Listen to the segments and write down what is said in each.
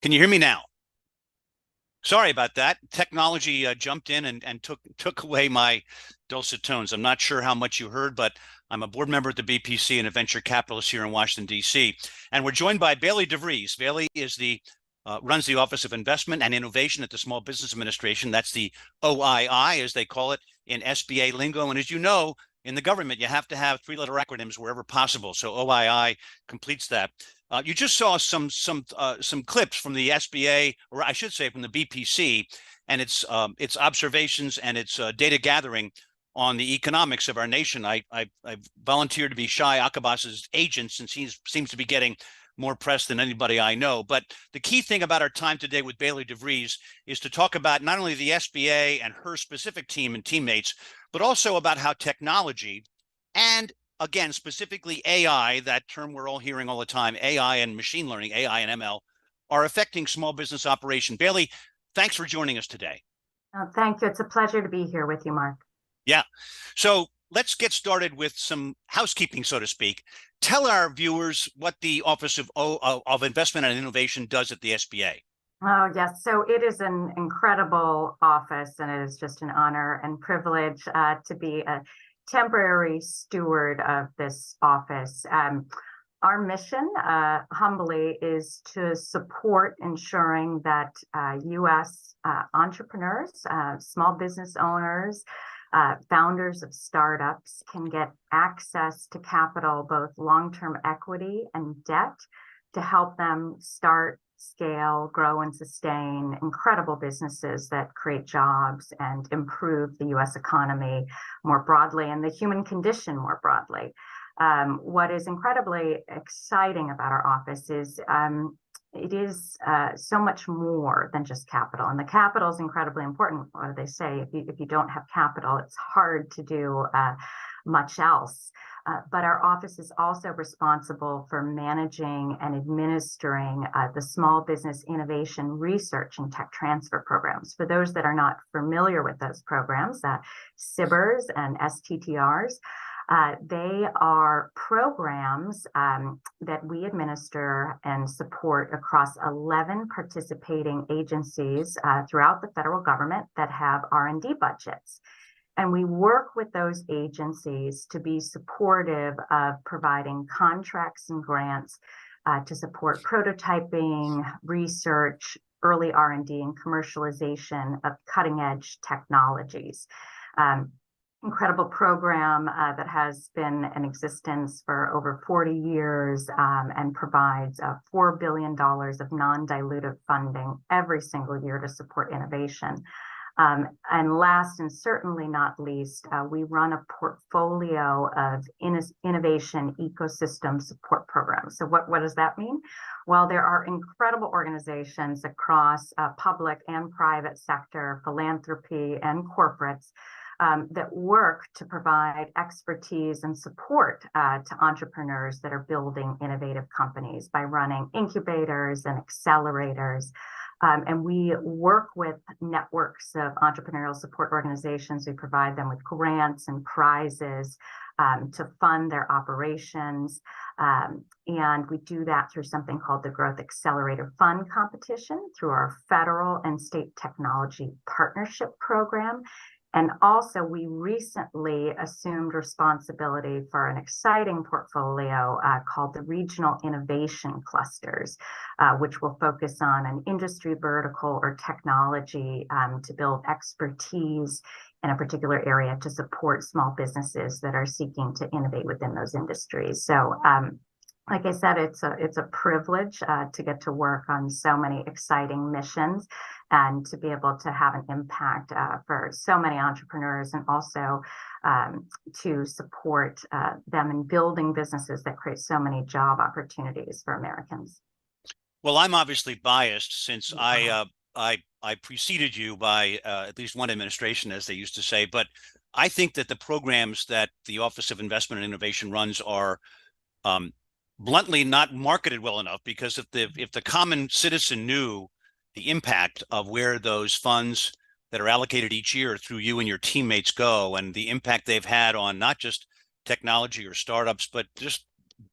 Can you hear me now? Sorry about that. Technology jumped in and took away my dulcet tones. I'm not sure how much you heard, but I'm a board member at the BPC and a venture capitalist here in Washington, D.C. And we're joined by Bailey DeVries. Bailey is runs the Office of Investment and Innovation at the Small Business Administration. That's the OII, as they call it in SBA lingo. And as you know, in the government, you have to have three-letter acronyms wherever possible. So OII completes that. You just saw some clips from the SBA, or I should say from the BPC, and its observations and its data gathering on the economics of our nation. I volunteered to be Shai Akabas's agent since he seems to be getting more press than anybody I know. But the key thing about our time today with Bailey DeVries is to talk about not only the SBA and her specific team and teammates, but also about how technology and, again, specifically AI, that term we're all hearing all the time, AI and machine learning, AI and ML, are affecting small business operation. Bailey, thanks for joining us today. Oh, thank you. It's a pleasure to be here with you, Mark. Yeah. So let's get started with some housekeeping, so to speak. Tell our viewers what the Office of Investment and Innovation does at the SBA. Oh, yes. So it is an incredible office, and it is just an honor and privilege to be a temporary steward of this office. Our mission, humbly, is to support ensuring that U.S. Entrepreneurs, small business owners, founders of startups can get access to capital, both long-term equity and debt, to help them start, scale, grow, and sustain incredible businesses that create jobs and improve the U.S. economy more broadly and the human condition more broadly. What is incredibly exciting about our office is it is so much more than just capital. And the capital is incredibly important. What do they say? If you don't have capital, it's hard to do much else. But our office is also responsible for managing and administering the Small Business Innovation Research and Tech Transfer programs. For those that are not familiar with those programs, SBIRs and STTRs, they are programs that we administer and support across 11 participating agencies throughout the federal government that have R&D budgets. And we work with those agencies to be supportive of providing contracts and grants to support prototyping, research, early R&D, and commercialization of cutting-edge technologies. Incredible program that has been in existence for over 40 years and provides $4 billion of non-dilutive funding every single year to support innovation. And last and certainly not least, we run a portfolio of innovation ecosystem support programs. So what does that mean? Well, there are incredible organizations across public and private sector, philanthropy, and corporates that work to provide expertise and support to entrepreneurs that are building innovative companies by running incubators and accelerators. And we work with networks of entrepreneurial support organizations. We provide them with grants and prizes to fund their operations. And we do that through something called the Growth Accelerator Fund Competition, through our federal and state technology partnership program. And also, we recently assumed responsibility for an exciting portfolio called the Regional Innovation Clusters, which will focus on an industry vertical or technology to build expertise in a particular area to support small businesses that are seeking to innovate within those industries. So, like I said, it's a privilege to get to work on so many exciting missions and to be able to have an impact for so many entrepreneurs, and also to support them in building businesses that create so many job opportunities for Americans. Well, I'm obviously biased since I preceded you by at least one administration, as they used to say. But I think that the programs that the Office of Investment and Innovation runs are bluntly not marketed well enough, because if the common citizen knew the impact of where those funds that are allocated each year through you and your teammates go, and the impact they've had on not just technology or startups, but just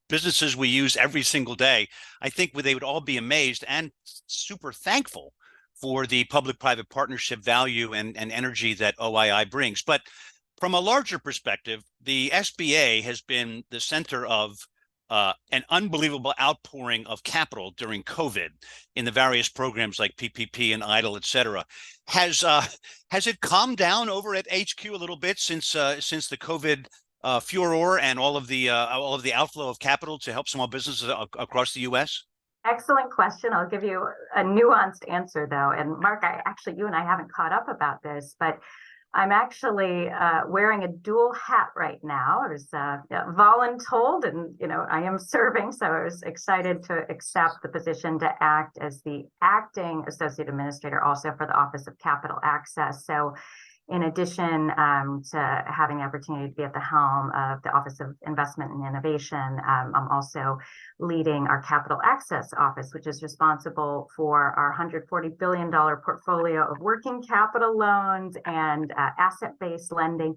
businesses we use every single day, I think they would all be amazed and super thankful for the public-private partnership value and energy that OII brings. But from a larger perspective, the SBA has been the center of an unbelievable outpouring of capital during COVID in the various programs like PPP and EIDL, et cetera. Has it calmed down over at HQ a little bit since the COVID furor and all of the outflow of capital to help small businesses across the U.S.? Excellent question. I'll give you a nuanced answer, though. And Mark, you and I haven't caught up about this, but I'm actually wearing a dual hat right now. I was voluntold, and I am serving, so I was excited to accept the position to act as the acting associate administrator, also for the Office of Capital Access. So, in addition to having the opportunity to be at the helm of the Office of Investment and Innovation, I'm also leading our Capital Access Office, which is responsible for our $140 billion portfolio of working capital loans and asset-based lending,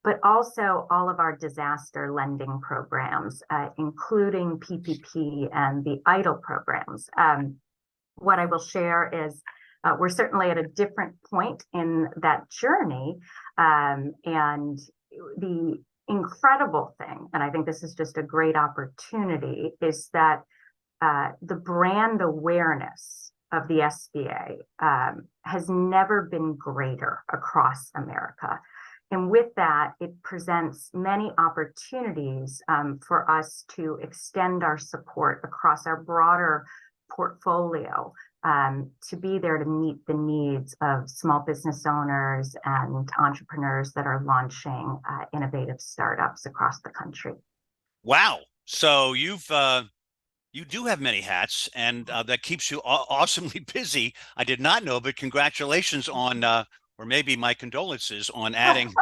but also all of our disaster lending programs, including PPP and the EIDL programs. What I will share is we're certainly at a different point in that journey. And the incredible thing, and I think this is just a great opportunity, is that the brand awareness of the SBA has never been greater across America. And with that, it presents many opportunities for us to extend our support across our broader portfolio, to be there to meet the needs of small business owners and entrepreneurs that are launching innovative startups across the country. Wow. So you do have many hats, and that keeps you awesomely busy. I did not know, but congratulations on, or maybe my condolences on adding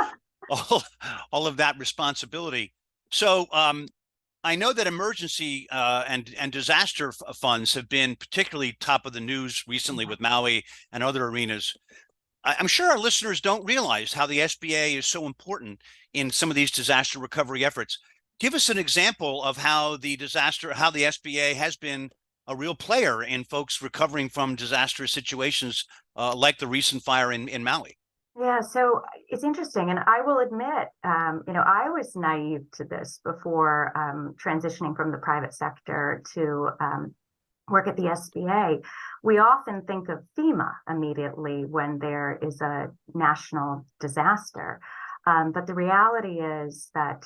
all of that responsibility. So I know that emergency and disaster funds have been particularly top of the news recently with Maui and other arenas. I'm sure our listeners don't realize how the SBA is so important in some of these disaster recovery efforts. Give us an example of how the SBA has been a real player in folks recovering from disastrous situations like the recent fire in Maui. Yeah, so it's interesting, and I will admit, I was naive to this before transitioning from the private sector to work at the SBA. We often think of FEMA immediately when there is a national disaster, but the reality is that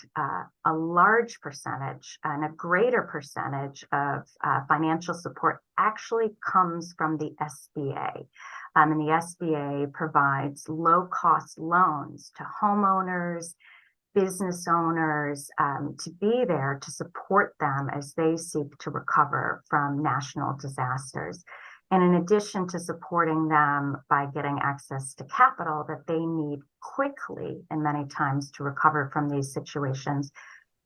a large percentage and a greater percentage of financial support actually comes from the SBA. And the SBA provides low-cost loans to homeowners, business owners, to be there to support them as they seek to recover from national disasters. And in addition to supporting them by getting access to capital that they need quickly and many times to recover from these situations,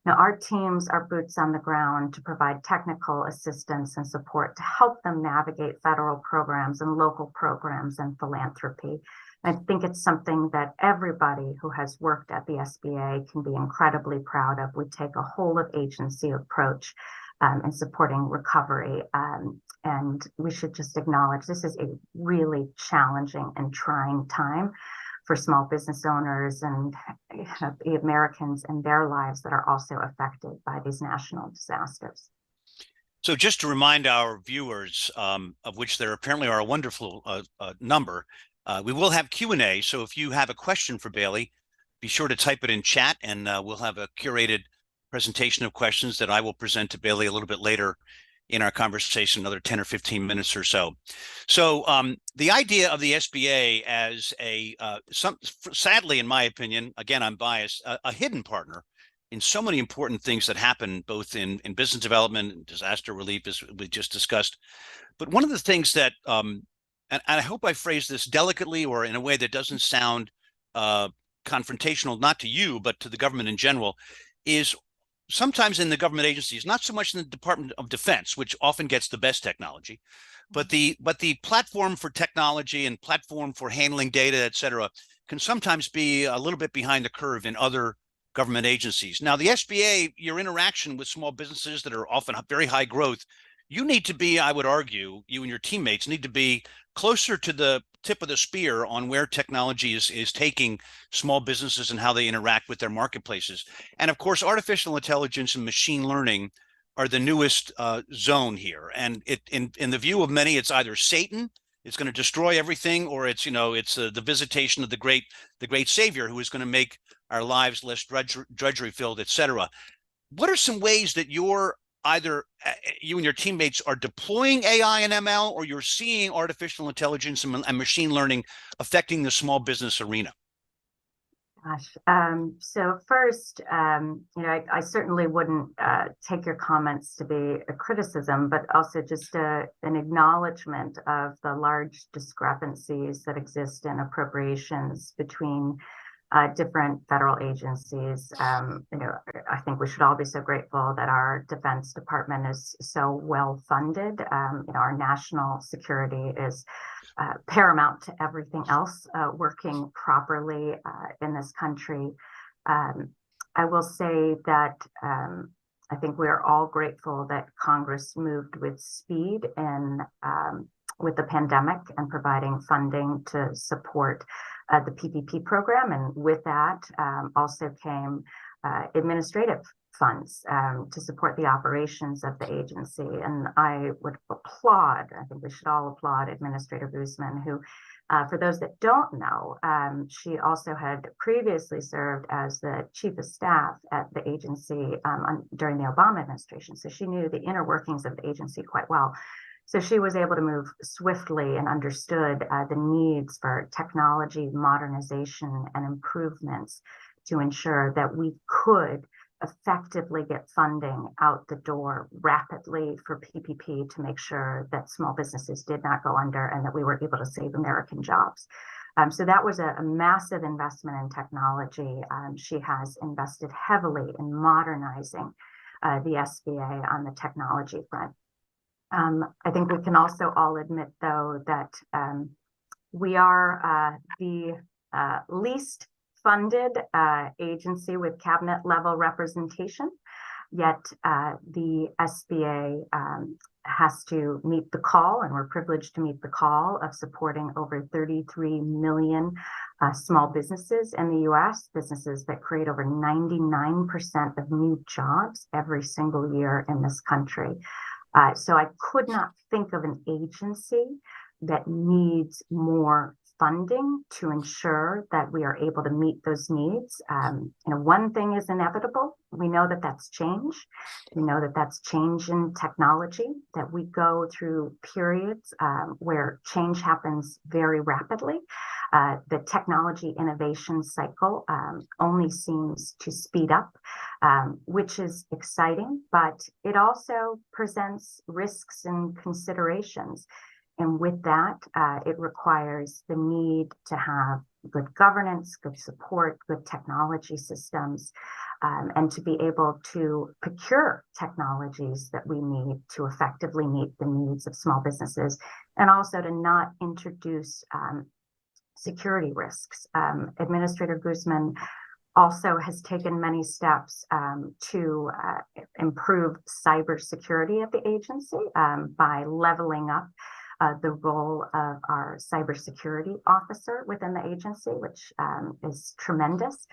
now, our teams are boots on the ground to provide technical assistance and support to help them navigate federal programs and local programs and philanthropy. I think it's something that everybody who has worked at the SBA can be incredibly proud of. We take a whole of agency approach in supporting recovery, and we should just acknowledge this is a really challenging and trying time for small business owners and the Americans and their lives that are also affected by these national disasters. So just to remind our viewers, of which there apparently are a wonderful number, we will have Q&A. So if you have a question for Bailey, be sure to type it in chat, and we'll have a curated presentation of questions that I will present to Bailey a little bit later in our conversation, another 10 or 15 minutes or so. So the idea of the SBA as sadly, in my opinion, again, I'm biased, a hidden partner in so many important things that happen both in business development and disaster relief, as we just discussed. But one of the things that, and I hope I phrase this delicately or in a way that doesn't sound confrontational, not to you, but to the government in general, is sometimes in the government agencies, not so much in the Department of Defense, which often gets the best technology, but the platform for technology and platform for handling data, et cetera, can sometimes be a little bit behind the curve in other government agencies. Now, the SBA, your interaction with small businesses that are often very high growth, you need to be, I would argue, you and your teammates need to be closer to the tip of the spear on where technology is taking small businesses and how they interact with their marketplaces. And of course, artificial intelligence and machine learning are the newest zone here. And in the view of many, it's either Satan, it's going to destroy everything, or it's the visitation of the great Savior who is going to make our lives less drudgery filled, et cetera. What are some ways that you're either you and your teammates are deploying AI and ML, or you're seeing artificial intelligence and machine learning affecting the small business arena? Gosh. So first, I certainly wouldn't take your comments to be a criticism, but also just an acknowledgement of the large discrepancies that exist in appropriations between different federal agencies. I think we should all be so grateful that our Defense Department is so well funded. Our national security is paramount to everything else working properly in this country. I will say that I think we are all grateful that Congress moved with speed in with the pandemic and providing funding to support the PPP program. And with that also came administrative funds to support the operations of the agency. And I would applaud, I think we should all applaud Administrator Guzman, who, for those that don't know, she also had previously served as the chief of staff at the agency during the Obama administration. So she knew the inner workings of the agency quite well. So she was able to move swiftly and understood the needs for technology modernization and improvements to ensure that we could effectively get funding out the door rapidly for PPP to make sure that small businesses did not go under and that we were able to save American jobs. So that was a massive investment in technology. She has invested heavily in modernizing the SBA on the technology front. I think we can also all admit, though, that we are the least funded agency with cabinet level representation, yet the SBA has to meet the call, and we're privileged to meet the call of supporting over 33 million small businesses in the US, businesses that create over 99% of new jobs every single year in this country. So I could not think of an agency that needs more funding to ensure that we are able to meet those needs. One thing is inevitable. We know that that's change. We know that that's change in technology, that we go through periods where change happens very rapidly. The technology innovation cycle only seems to speed up, which is exciting, but it also presents risks and considerations. And with that, it requires the need to have good governance, good support, good technology systems, and to be able to procure technologies that we need to effectively meet the needs of small businesses, and also to not introduce security risks. Administrator Guzman also has taken many steps to improve cybersecurity of the agency by leveling up the role of our cybersecurity officer within the agency, which is tremendous.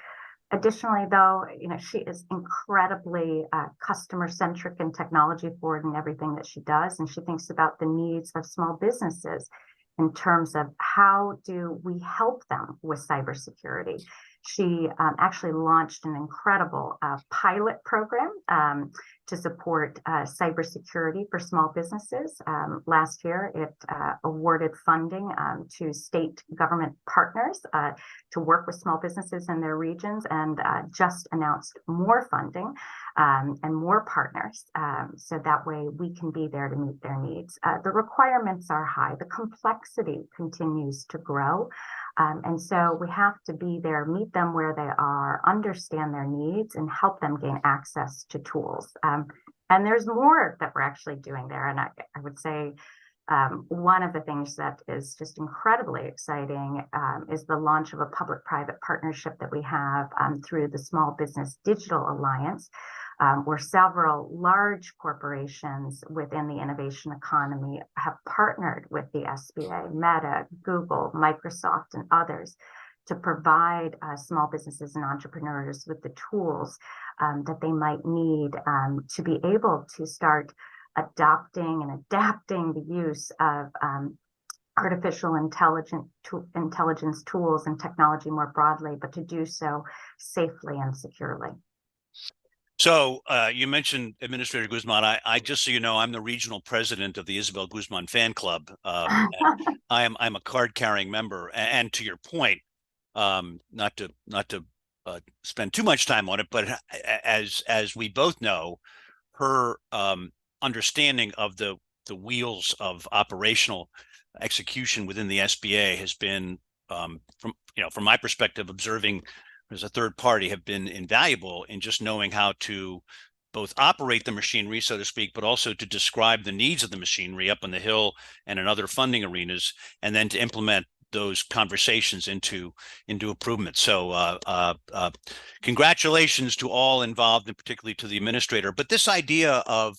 Additionally, though, she is incredibly customer-centric and technology-forward in everything that she does, and she thinks about the needs of small businesses in terms of how do we help them with cybersecurity. She actually launched an incredible pilot program to support cybersecurity for small businesses. Last year, it awarded funding to state government partners to work with small businesses in their regions, and just announced more funding and more partners, so that way we can be there to meet their needs. The requirements are high. The complexity continues to grow. And so we have to be there, meet them where they are, understand their needs, and help them gain access to tools. And there's more that we're actually doing there. And I would say One of the things that is just incredibly exciting is the launch of a public-private partnership that we have through the Small Business Digital Alliance, where several large corporations within the innovation economy have partnered with the SBA, Meta, Google, Microsoft, and others to provide small businesses and entrepreneurs with the tools that they might need to be able to start adopting and adapting the use of artificial intelligence tools and technology more broadly, but to do so safely and securely. So you mentioned Administrator Guzman. I just so you know, I'm the regional president of the Isabel Guzman fan club. I'm a card-carrying member. And to your point, not to spend too much time on it, but as we both know, her understanding of the wheels of operational execution within the SBA has been, from my perspective, observing as a third party, have been invaluable in just knowing how to both operate the machinery, so to speak, but also to describe the needs of the machinery up on the Hill and in other funding arenas, and then to implement those conversations into improvements. So congratulations to all involved, and particularly to the administrator. But this idea of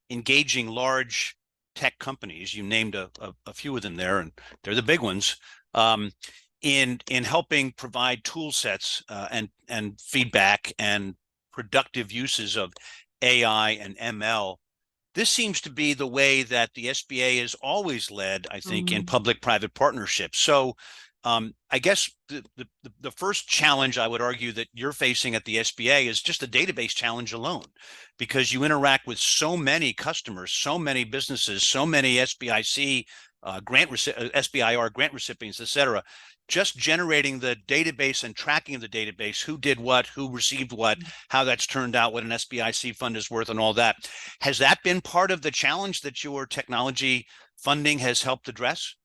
engaging large tech companies, you named a few of them there, and they're the big ones, in helping provide tool sets and feedback and productive uses of AI and ML. This seems to be the way that the SBA has always led, I think, in public-private partnerships. So I guess the first challenge I would argue that you're facing at the SBA is just the database challenge alone, because you interact with so many customers, so many businesses, so many SBIC SBIR grant recipients, et cetera. Just generating the database and tracking of the database, who did what, who received what, how that's turned out, what an SBIC fund is worth, and all that. Has that been part of the challenge that your technology funding has helped address?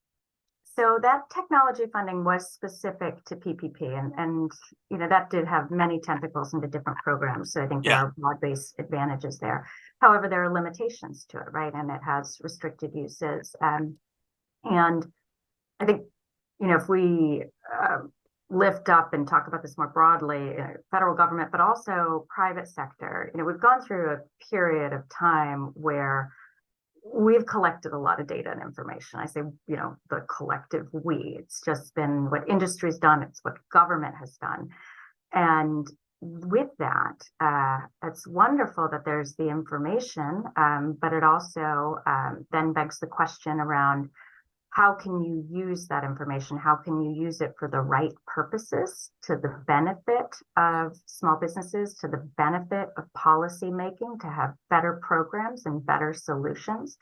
So that technology funding was specific to PPP, and that did have many tentacles into different programs. So I think there are broad-based advantages there. However, there are limitations to it, right? And it has restricted uses. And I think, if we lift up and talk about this more broadly, federal government, but also private sector, we've gone through a period of time where we've collected a lot of data and information. I say, the collective we. It's just been what industry's done. It's what government has done. And with that, it's wonderful that there's the information, but it also then begs the question around, how can you use that information? How can you use it for the right purposes, to the benefit of small businesses, to the benefit of policy making, to have better programs and better solutions?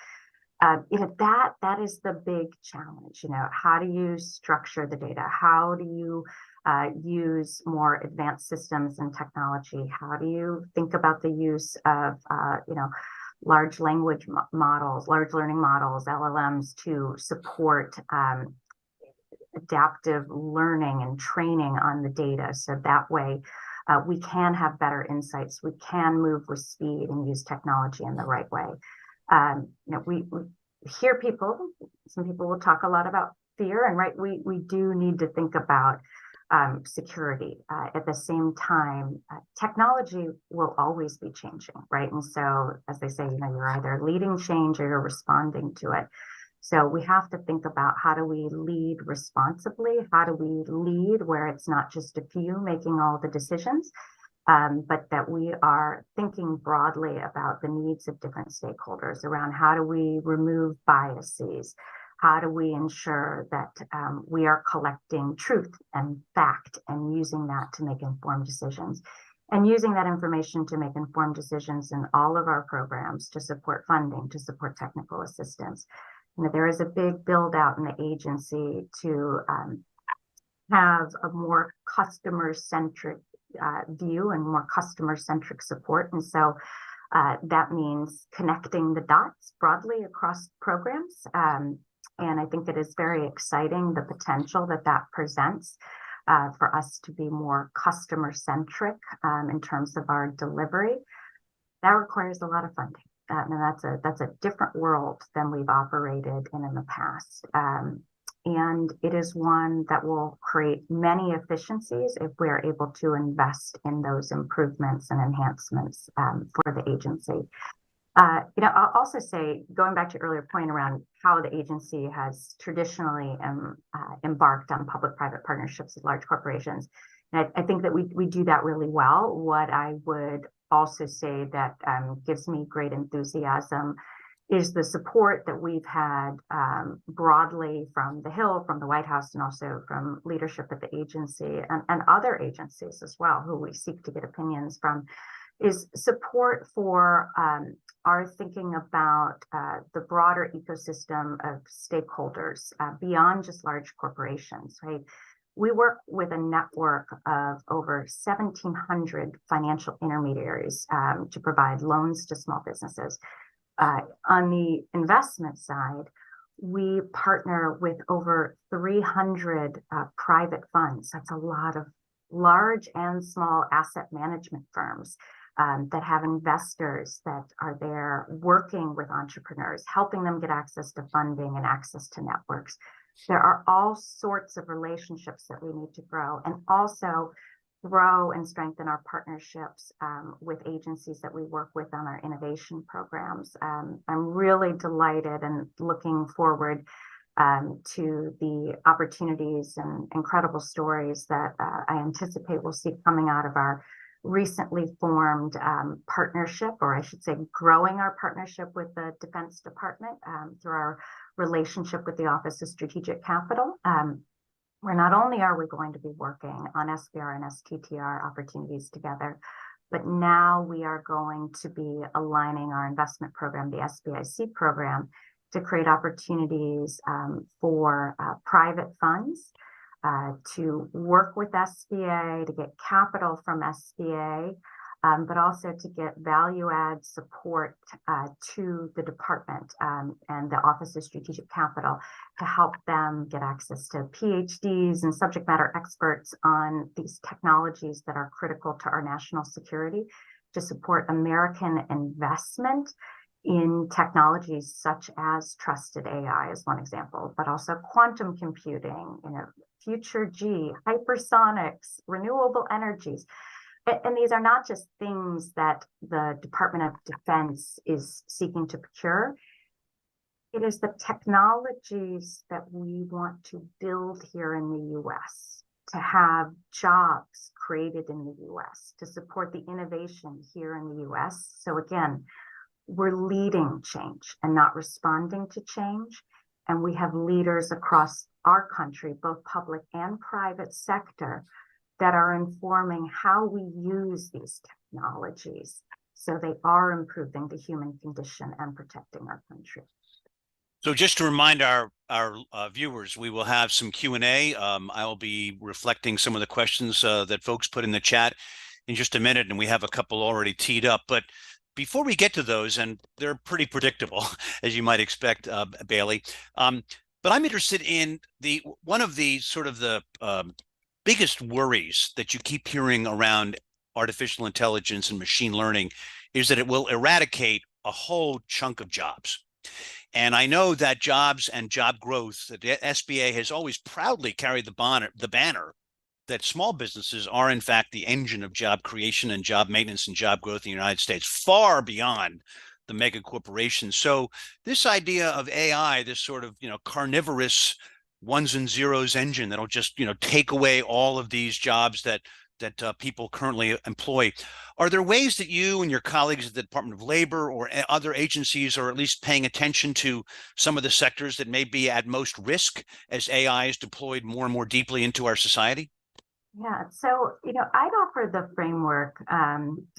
That is the big challenge. How do you structure the data? How do you use more advanced systems and technology? How do you think about the use of large language models, large learning models, LLMs, to support adaptive learning and training on the data? So that way we can have better insights. We can move with speed and use technology in the right way. We hear some people will talk a lot about fear, and right, we do need to think about security. At the same time, technology will always be changing, right? And so, as they say, you're either leading change or you're responding to it. So we have to think about, how do we lead responsibly? How do we lead where it's not just a few making all the decisions, but that we are thinking broadly about the needs of different stakeholders around how do we remove biases? How do we ensure that we are collecting truth and fact and using that to make informed decisions, and using that information to make informed decisions in all of our programs to support funding, to support technical assistance? There is a big build out in the agency to have a more customer-centric view and more customer-centric support. And so that means connecting the dots broadly across programs. And I think it is very exciting, the potential that presents for us to be more customer-centric in terms of our delivery. That requires a lot of funding. and that's a different world than we've operated in the past. And it is one that will create many efficiencies if we're able to invest in those improvements and enhancements for the agency. I'll also say, going back to your earlier point around how the agency has traditionally embarked on public-private partnerships with large corporations, and I think that we do that really well. What I would also say that gives me great enthusiasm is the support that we've had broadly from the Hill, from the White House, and also from leadership at the agency and other agencies as well, who we seek to get opinions from, is support for our thinking about the broader ecosystem of stakeholders beyond just large corporations, right? We work with a network of over 1,700 financial intermediaries to provide loans to small businesses. On the investment side, we partner with over 300 private funds. That's a lot of large and small asset management firms that have investors that are there working with entrepreneurs, helping them get access to funding and access to networks. There are all sorts of relationships that we need to grow, and also grow and strengthen our partnerships with agencies that we work with on our innovation programs. I'm really delighted and looking forward to the opportunities and incredible stories that I anticipate we'll see coming out of our recently formed partnership, or I should say growing our partnership with the Defense Department through our relationship with the Office of Strategic Capital, where not only are we going to be working on SBR and STTR opportunities together, but now we are going to be aligning our investment program, the SBIC program, to create opportunities for private funds to work with SBA, to get capital from SBA, but also to get value add support to the department and the Office of Strategic Capital to help them get access to PhDs and subject matter experts on these technologies that are critical to our national security, to support American investment in technologies such as trusted AI as one example, but also quantum computing, future G, hypersonics, renewable energies. And these are not just things that the Department of Defense is seeking to procure. It is the technologies that we want to build here in the US, to have jobs created in the US, to support the innovation here in the US. So again, we're leading change and not responding to change. And we have leaders across our country, both public and private sector, that are informing how we use these technologies so they are improving the human condition and protecting our country. So just to remind our viewers, we will have some Q&A. I will be reflecting some of the questions that folks put in the chat in just a minute, and we have a couple already teed up. But before we get to those, and they're pretty predictable, as you might expect, Bailey, but I'm interested in one of the sort of the biggest worries that you keep hearing around artificial intelligence and machine learning is that it will eradicate a whole chunk of jobs. And I know that jobs and job growth, that the SBA has always proudly carried the banner that small businesses are in fact the engine of job creation and job maintenance and job growth in the United States, far beyond the mega corporations. So this idea of AI, this sort of carnivorous ones and zeros engine that'll just take away all of these jobs that people currently employ. Are there ways that you and your colleagues at the Department of Labor or other agencies are at least paying attention to some of the sectors that may be at most risk as AI is deployed more and more deeply into our society? Yeah, so, I'd offer the framework.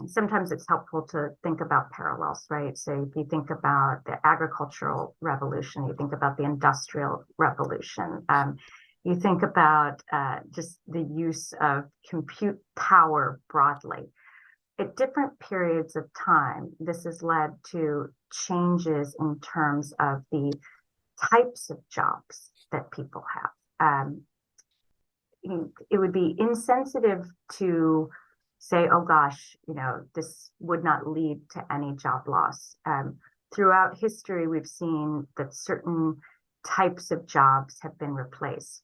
Sometimes it's helpful to think about parallels, right? So if you think about the agricultural revolution, you think about the industrial revolution, you think about just the use of compute power broadly. At different periods of time, this has led to changes in terms of the types of jobs that people have. It would be insensitive to say, oh gosh, this would not lead to any job loss. Throughout history, we've seen that certain types of jobs have been replaced.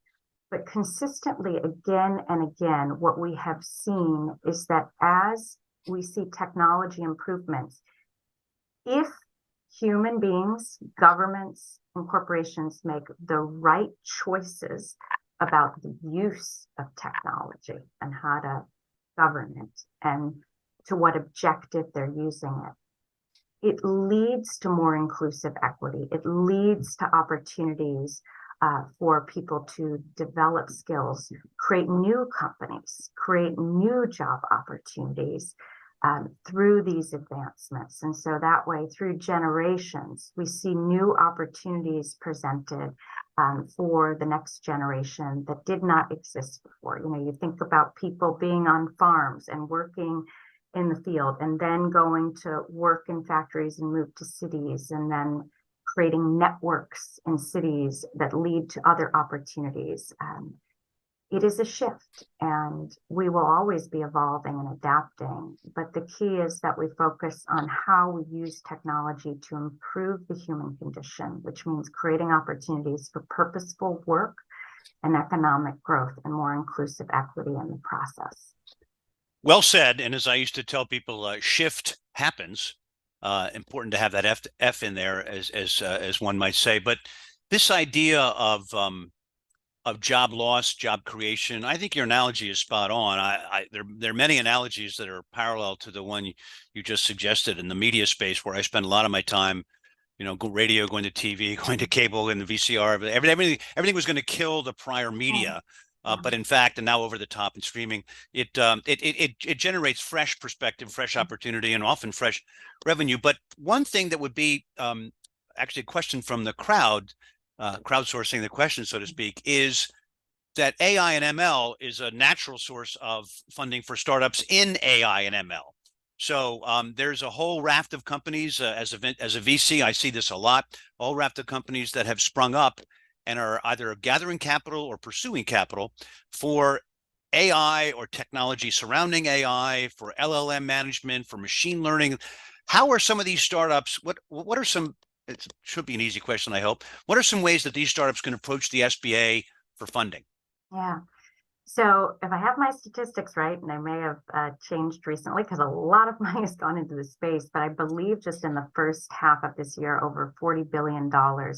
But consistently, again and again, what we have seen is that as we see technology improvements, if human beings, governments, and corporations make the right choices about the use of technology and how to govern it and to what objective they're using it leads to more inclusive equity. It leads to opportunities for people to develop skills, create new companies, create new job opportunities through these advancements. And so that way, through generations, we see new opportunities presented for the next generation that did not exist before. You think about people being on farms and working in the field and then going to work in factories and move to cities and then creating networks in cities that lead to other opportunities. It is a shift, and we will always be evolving and adapting. But the key is that we focus on how we use technology to improve the human condition, which means creating opportunities for purposeful work and economic growth and more inclusive equity in the process. Well said. And as I used to tell people, shift happens. Important to have that F in there, as one might say. But this idea of job loss, job creation, I think your analogy is spot on. There are many analogies that are parallel to the one you just suggested in the media space, where I spend a lot of my time, radio, going to TV, going to cable, and the VCR. Everything was going to kill the prior media. But in fact, and now over the top and streaming, it generates fresh perspective, fresh opportunity, and often fresh revenue. But one thing that would be actually a question from the crowd, crowdsourcing the question, so to speak, is that AI and ML is a natural source of funding for startups in AI and ML. So there's a whole raft of companies. As a VC, I see this a lot. A whole raft of companies that have sprung up and are either gathering capital or pursuing capital for AI or technology surrounding AI, for LLM management, for machine learning. How are some of these startups? What are some? It should be an easy question, I hope. What are some ways that these startups can approach the SBA for funding? Yeah. So if I have my statistics right, and they may have changed recently because a lot of money has gone into the space, but I believe just in the first half of this year, over $40 billion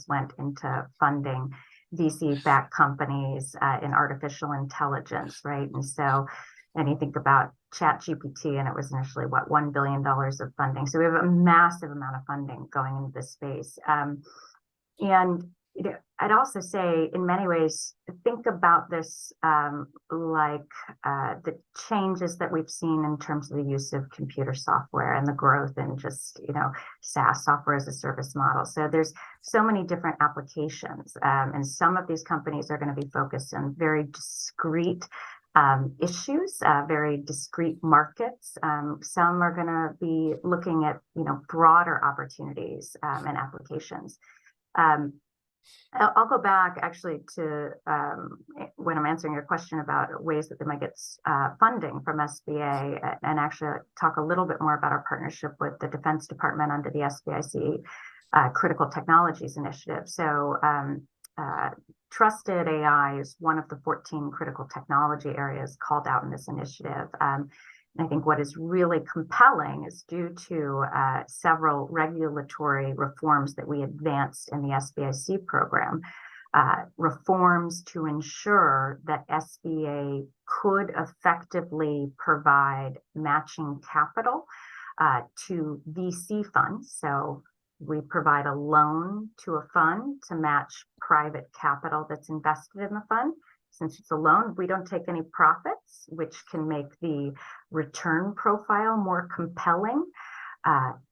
went into funding VC-backed companies in artificial intelligence, right? And you think about ChatGPT, and it was initially, $1 billion of funding. So we have a massive amount of funding going into this space. And I'd also say, in many ways, think about this like the changes that we've seen in terms of the use of computer software and the growth in just, SaaS, software as a service model. So there's so many different applications. And some of these companies are going to be focused on very discrete issues, very discrete markets. Some are going to be looking at, broader opportunities and applications. I'll go back actually to when I'm answering your question about ways that they might get funding from SBA, and actually talk a little bit more about our partnership with the Defense Department under the SBIC Critical Technologies Initiative. So trusted AI is one of the 14 critical technology areas called out in this initiative. And I think what is really compelling is due to several regulatory reforms that we advanced in the SBIC program, reforms to ensure that SBA could effectively provide matching capital to VC funds. So we provide a loan to a fund to match private capital that's invested in the fund. Since it's a loan, we don't take any profits, which can make the return profile more compelling.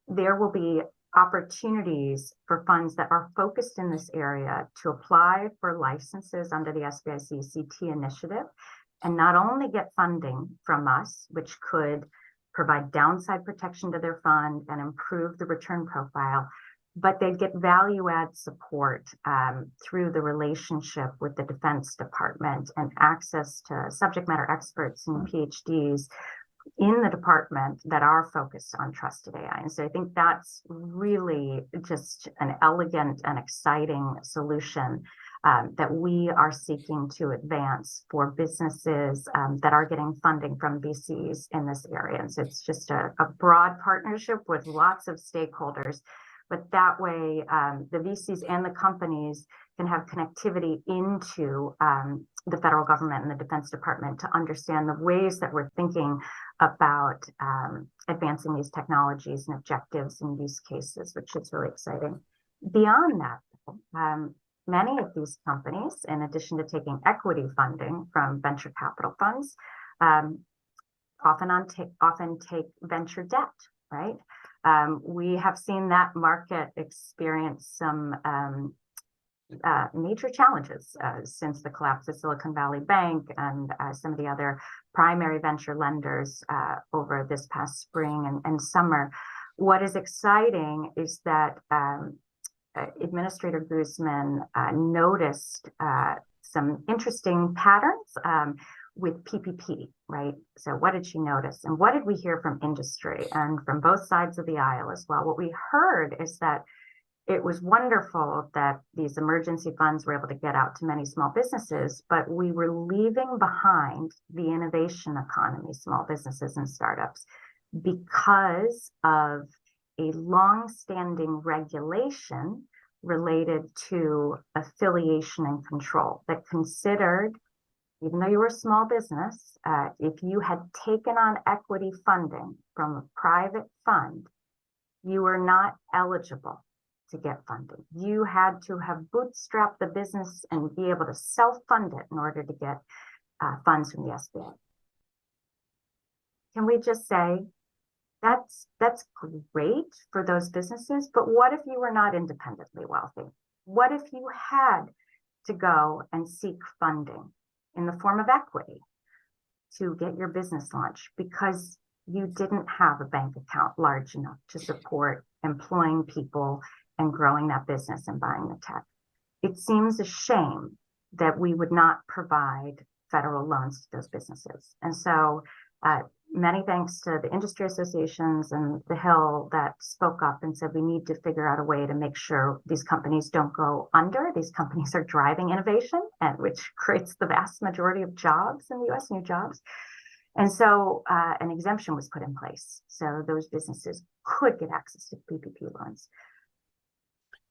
There will be opportunities for funds that are focused in this area to apply for licenses under the SBIC CT initiative, and not only get funding from us, which could provide downside protection to their fund and improve the return profile, but they get value add support through the relationship with the Defense Department and access to subject matter experts and PhDs in the department that are focused on trusted AI. And so I think that's really just an elegant and exciting solution that we are seeking to advance for businesses that are getting funding from VCs in this area. And so it's just a broad partnership with lots of stakeholders. But that way, the VCs and the companies can have connectivity into the federal government and the Defense Department to understand the ways that we're thinking about advancing these technologies and objectives and use cases, which is really exciting. Beyond that, many of these companies, in addition to taking equity funding from venture capital funds, often take venture debt, right? We have seen that market experience some major challenges since the collapse of Silicon Valley Bank and some of the other primary venture lenders over this past spring and summer. What is exciting is that Administrator Guzman noticed some interesting patterns with PPP, right? So what did she notice? And what did we hear from industry and from both sides of the aisle as well? What we heard is that it was wonderful that these emergency funds were able to get out to many small businesses, but we were leaving behind the innovation economy, small businesses and startups, because of a long-standing regulation related to affiliation and control that considered, even though you were a small business, if you had taken on equity funding from a private fund, you were not eligible to get funding. You had to have bootstrapped the business and be able to self-fund it in order to get funds from the SBA. Can we just say, that's great for those businesses, but what if you were not independently wealthy? What if you had to go and seek funding in the form of equity to get your business launched because you didn't have a bank account large enough to support employing people and growing that business and buying the tech? It seems a shame that we would not provide federal loans to those businesses. And so many thanks to the industry associations and the Hill that spoke up and said we need to figure out a way to make sure these companies don't go under. These companies are driving innovation, and which creates the vast majority of jobs in the US, new jobs. And so an exemption was put in place so those businesses could get access to PPP loans.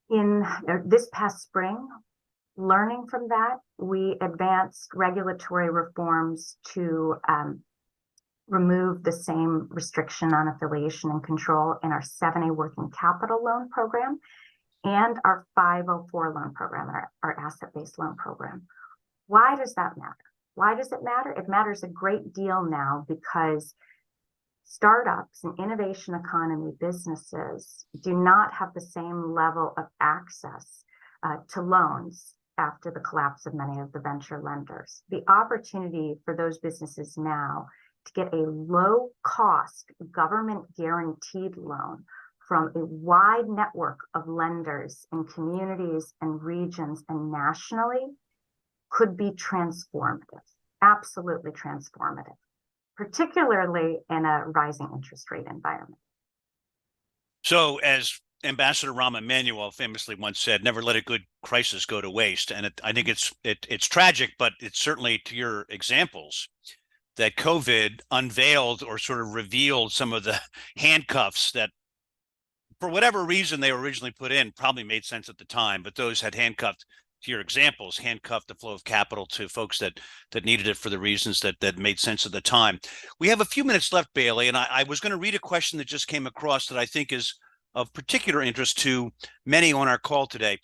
In this past spring, learning from that, we advanced regulatory reforms to remove the same restriction on affiliation and control in our 7A working capital loan program and our 504 loan program, our asset-based loan program. Why does that matter? Why does it matter? It matters a great deal now because startups and innovation economy businesses do not have the same level of access to loans after the collapse of many of the venture lenders. The opportunity for those businesses now to get a low-cost government guaranteed loan from a wide network of lenders in communities and regions and nationally could be transformative, absolutely transformative, particularly in a rising interest rate environment. So as Ambassador Rahm Emanuel famously once said, never let a good crisis go to waste. And I think it's tragic, but it's certainly, to your examples, that COVID unveiled or sort of revealed some of the handcuffs that, for whatever reason they were originally put in, probably made sense at the time, but those had handcuffed, to your examples, handcuffed the flow of capital to folks that needed it for the reasons that made sense at the time. We have a few minutes left, Bailey, and I was going to read a question that just came across that I think is of particular interest to many on our call today.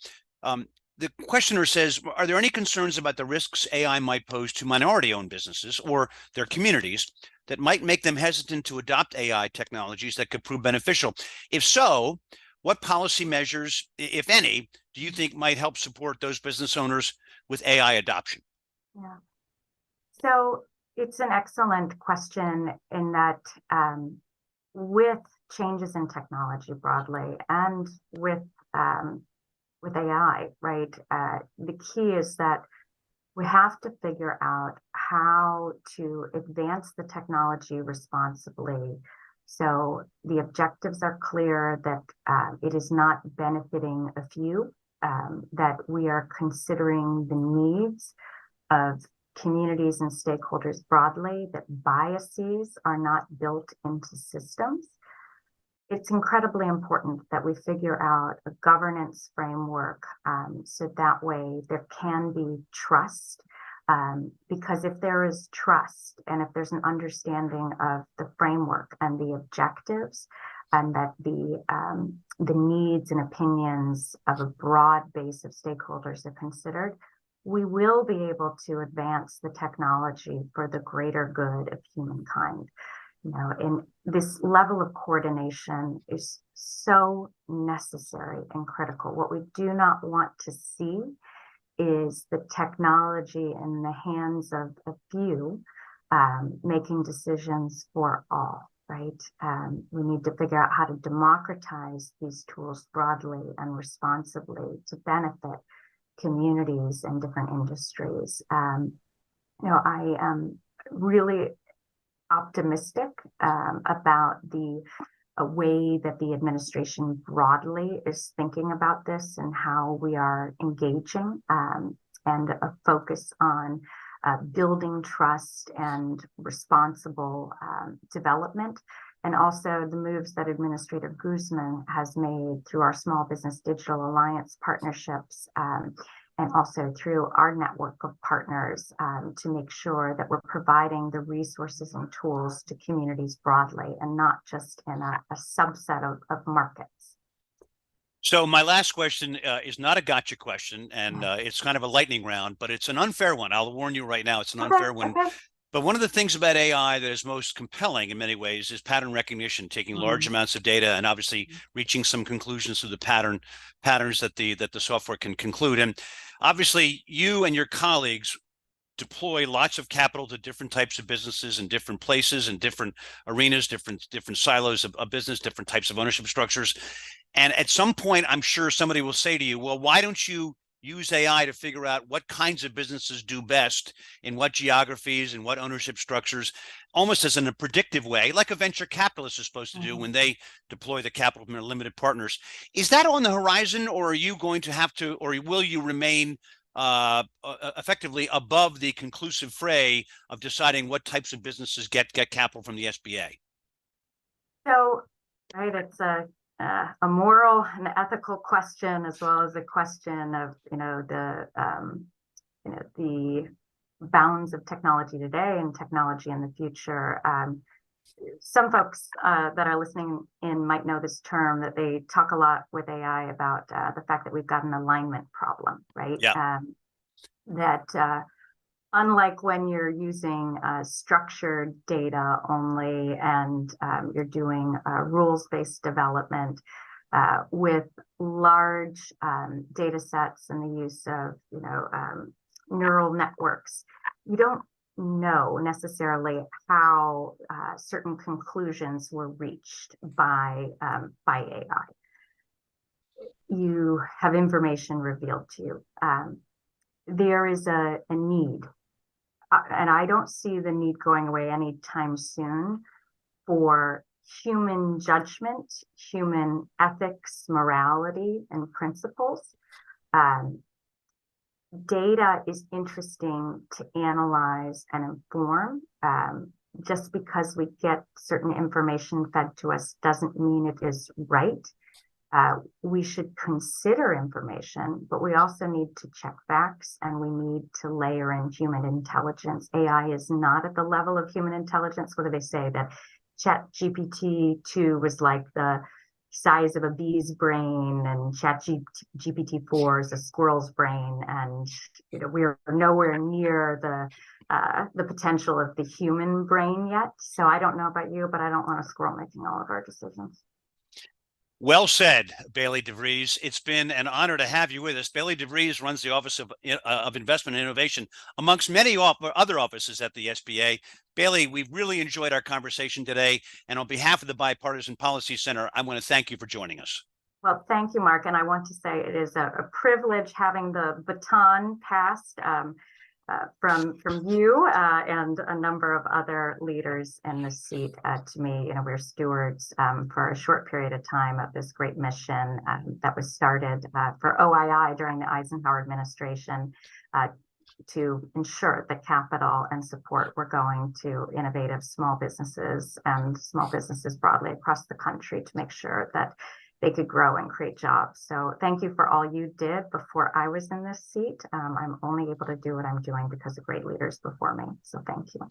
The questioner says, are there any concerns about the risks AI might pose to minority-owned businesses or their communities that might make them hesitant to adopt AI technologies that could prove beneficial? If so, what policy measures, if any, do you think might help support those business owners with AI adoption? Yeah. So it's an excellent question in that with changes in technology broadly and with AI, right? The key is that we have to figure out how to advance the technology responsibly. So the objectives are clear, that it is not benefiting a few, that we are considering the needs of communities and stakeholders broadly, that biases are not built into systems. It's incredibly important that we figure out a governance framework, so that way there can be trust. Because if there is trust and if there's an understanding of the framework and the objectives, and that the needs and opinions of a broad base of stakeholders are considered, we will be able to advance the technology for the greater good of humankind. And this level of coordination is so necessary and critical. What we do not want to see is the technology in the hands of a few, making decisions for all, right? We need to figure out how to democratize these tools broadly and responsibly to benefit communities and different industries. I am really optimistic about the way that the administration broadly is thinking about this and how we are engaging, and a focus on building trust and responsible development. And also the moves that Administrator Guzman has made through our Small Business Digital Alliance partnerships, and also through our network of partners, to make sure that we're providing the resources and tools to communities broadly and not just in a subset of markets. So my last question is not a gotcha question, and it's kind of a lightning round, but it's an unfair one. I'll warn you right now, it's an unfair one. Okay. But one of the things about AI that is most compelling in many ways is pattern recognition, taking large amounts of data and obviously reaching some conclusions through the patterns that the software can conclude. And obviously you and your colleagues deploy lots of capital to different types of businesses in different places and different arenas, different silos of business, different types of ownership structures. And at some point, I'm sure somebody will say to you, well, why don't you use AI to figure out what kinds of businesses do best in what geographies and what ownership structures, almost as in a predictive way, like a venture capitalist is supposed to do when they deploy the capital from their limited partners. Is that on the horizon, or are you going to have to, or will you remain effectively above the conclusive fray of deciding what types of businesses get capital from the SBA? So, right, it's a moral and ethical question, as well as a question of the bounds of technology today and technology in the future. Some folks that are listening in might know this term, that they talk a lot with AI about the fact that we've got an alignment problem, right? Yeah. That unlike when you're using structured data only, and you're doing rules-based development with large data sets and the use of neural networks, you don't know necessarily how certain conclusions were reached by AI. You have information revealed to you. There is a need, and I don't see the need going away anytime soon, for human judgment, human ethics, morality, and principles. Data is interesting to analyze and inform. Just because we get certain information fed to us doesn't mean it is right. We should consider information, but we also need to check facts, and we need to layer in human intelligence. AI is not at the level of human intelligence. What do they say? That ChatGPT-2 was like the size of a bee's brain, and ChatGPT-4 is a squirrel's brain, and we're nowhere near the potential of the human brain yet. So I don't know about you, but I don't want a squirrel making all of our decisions. Well said, Bailey DeVries. It's been an honor to have you with us. Bailey DeVries runs the Office of Investment and Innovation, amongst many other offices at the SBA. Bailey, we've really enjoyed our conversation today. And on behalf of the Bipartisan Policy Center, I want to thank you for joining us. Well, thank you, Mark. And I want to say it is a privilege having the baton passed. from you and a number of other leaders in the seat to me. We're stewards for a short period of time of this great mission that was started for OII during the Eisenhower administration to ensure that capital and support were going to innovative small businesses and small businesses broadly across the country to make sure that they could grow and create jobs. So thank you for all you did before I was in this seat. I'm only able to do what I'm doing because of great leaders before me. So thank you.